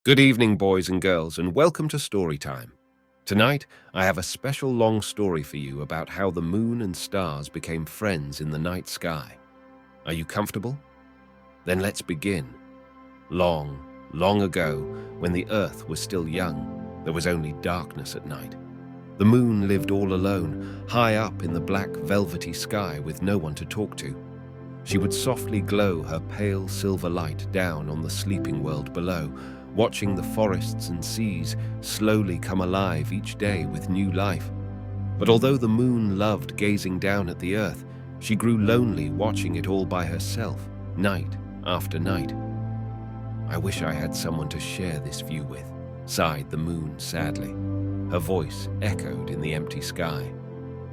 Good evening, boys and girls, and welcome to Storytime. Tonight, I have a special long story for you about how the moon and stars became friends in the night sky. Are you comfortable? Then let's begin. Long, long ago, when the earth was still young, there was only darkness at night. The moon lived all alone, high up in the black velvety sky with no one to talk to. She would softly glow her pale silver light down on the sleeping world below, watching the forests and seas slowly come alive each day with new life. But although the moon loved gazing down at the earth, she grew lonely watching it all by herself, night after night. "I wish I had someone to share this view with," sighed the moon sadly. Her voice echoed in the empty sky.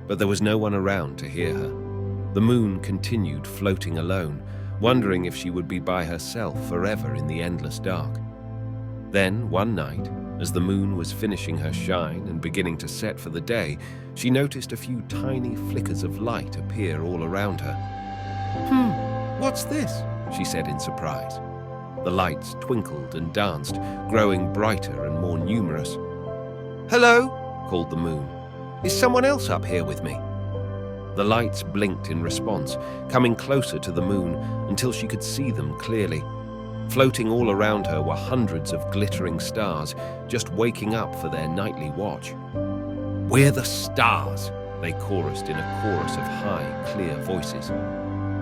But there was no one around to hear her. The moon continued floating alone, wondering if she would be by herself forever in the endless dark. Then, one night, as the moon was finishing her shine and beginning to set for the day, she noticed a few tiny flickers of light appear all around her. What's this?" she said in surprise. The lights twinkled and danced, growing brighter and more numerous. "Hello," called the moon. "Is someone else up here with me?" The lights blinked in response, coming closer to the moon until she could see them clearly. Floating all around her were hundreds of glittering stars, just waking up for their nightly watch. "We're the stars," they chorused in a chorus of high, clear voices.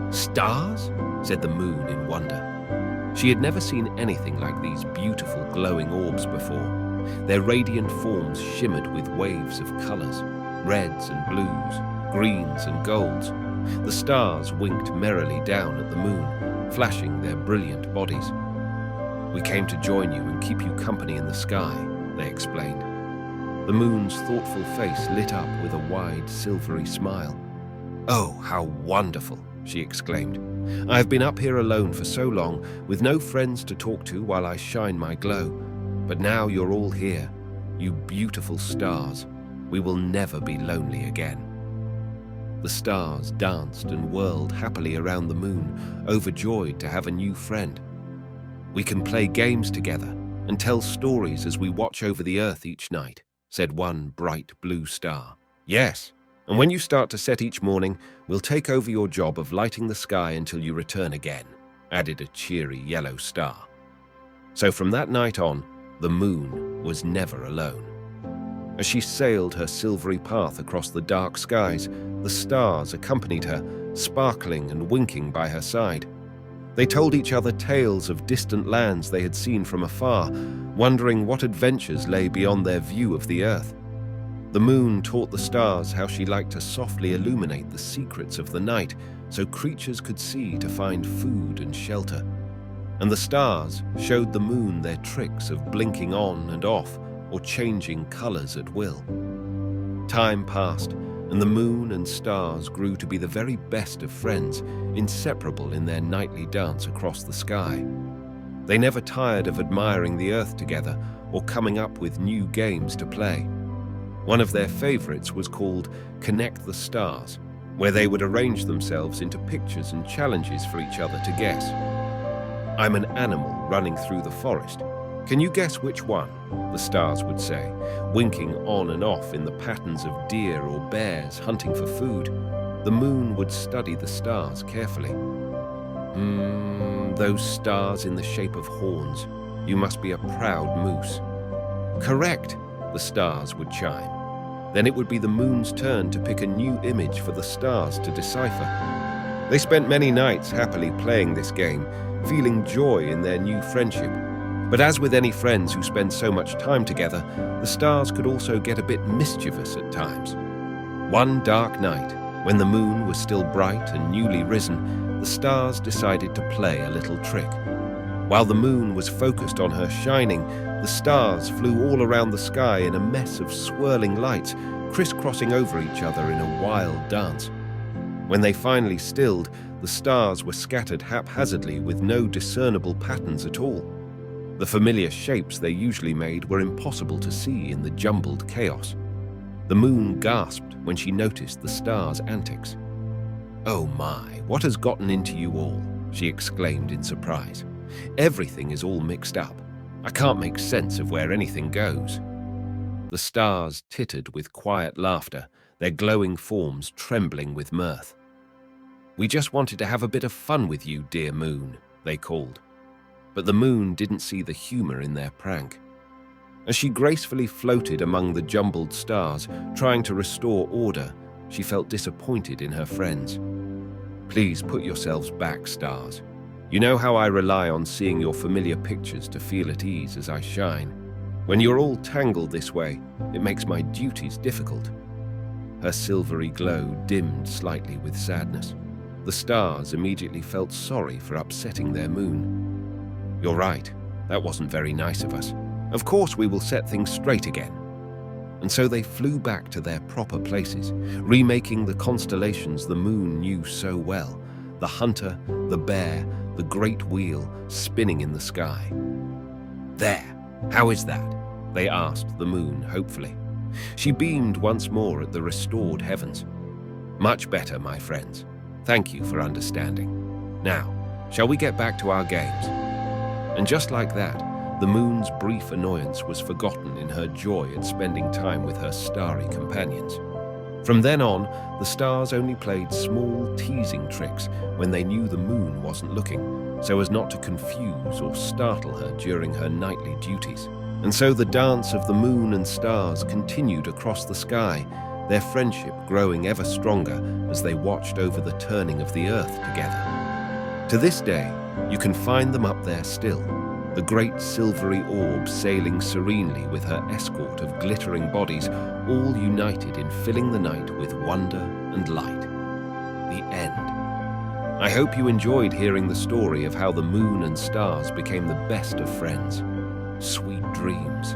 "Stars?" said the moon in wonder. She had never seen anything like these beautiful glowing orbs before. Their radiant forms shimmered with waves of colors, reds and blues, greens and golds. The stars winked merrily down at the moon, flashing their brilliant bodies. "We came to join you and keep you company in the sky," they explained. The moon's thoughtful face lit up with a wide, silvery smile. "Oh, how wonderful!" she exclaimed. "I have been up here alone for so long, with no friends to talk to while I shine my glow. But now you're all here, you beautiful stars. We will never be lonely again." The stars danced and whirled happily around the moon, overjoyed to have a new friend. "We can play games together and tell stories as we watch over the earth each night," said one bright blue star. "Yes, and when you start to set each morning, we'll take over your job of lighting the sky until you return again," added a cheery yellow star. So from that night on, the moon was never alone. As she sailed her silvery path across the dark skies, the stars accompanied her, sparkling and winking by her side. They told each other tales of distant lands they had seen from afar, wondering what adventures lay beyond their view of the earth. The moon taught the stars how she liked to softly illuminate the secrets of the night so creatures could see to find food and shelter. And the stars showed the moon their tricks of blinking on and off, or changing colors at will. Time passed, and the moon and stars grew to be the very best of friends, inseparable in their nightly dance across the sky. They never tired of admiring the earth together or coming up with new games to play. One of their favorites was called Connect the Stars, where they would arrange themselves into pictures and challenges for each other to guess. "I'm an animal running through the forest. Can you guess which one?" the stars would say, winking on and off in the patterns of deer or bears hunting for food. The moon would study the stars carefully. Those stars in the shape of horns. You must be a proud moose." "Correct," the stars would chime. Then it would be the moon's turn to pick a new image for the stars to decipher. They spent many nights happily playing this game, feeling joy in their new friendship. But as with any friends who spend so much time together, the stars could also get a bit mischievous at times. One dark night, when the moon was still bright and newly risen, the stars decided to play a little trick. While the moon was focused on her shining, the stars flew all around the sky in a mess of swirling lights, crisscrossing over each other in a wild dance. When they finally stilled, the stars were scattered haphazardly with no discernible patterns at all. The familiar shapes they usually made were impossible to see in the jumbled chaos. The moon gasped when she noticed the stars' antics. "Oh my, what has gotten into you all?" she exclaimed in surprise. "Everything is all mixed up. I can't make sense of where anything goes." The stars tittered with quiet laughter, their glowing forms trembling with mirth. "We just wanted to have a bit of fun with you, dear moon," they called. But the moon didn't see the humor in their prank. As she gracefully floated among the jumbled stars, trying to restore order, she felt disappointed in her friends. "Please put yourselves back, stars. You know how I rely on seeing your familiar pictures to feel at ease as I shine. When you're all tangled this way, it makes my duties difficult." Her silvery glow dimmed slightly with sadness. The stars immediately felt sorry for upsetting their moon. "You're right, that wasn't very nice of us. Of course we will set things straight again." And so they flew back to their proper places, remaking the constellations the moon knew so well: the hunter, the bear, the great wheel spinning in the sky. "There, how is that?" they asked the moon hopefully. She beamed once more at the restored heavens. "Much better, my friends. Thank you for understanding. Now, shall we get back to our games?" And just like that, the moon's brief annoyance was forgotten in her joy at spending time with her starry companions. From then on, the stars only played small, teasing tricks when they knew the moon wasn't looking, so as not to confuse or startle her during her nightly duties. And so the dance of the moon and stars continued across the sky, their friendship growing ever stronger as they watched over the turning of the earth together. To this day, you can find them up there still, the great silvery orb sailing serenely with her escort of glittering bodies, all united in filling the night with wonder and light. The end. I hope you enjoyed hearing the story of how the moon and stars became the best of friends. Sweet dreams.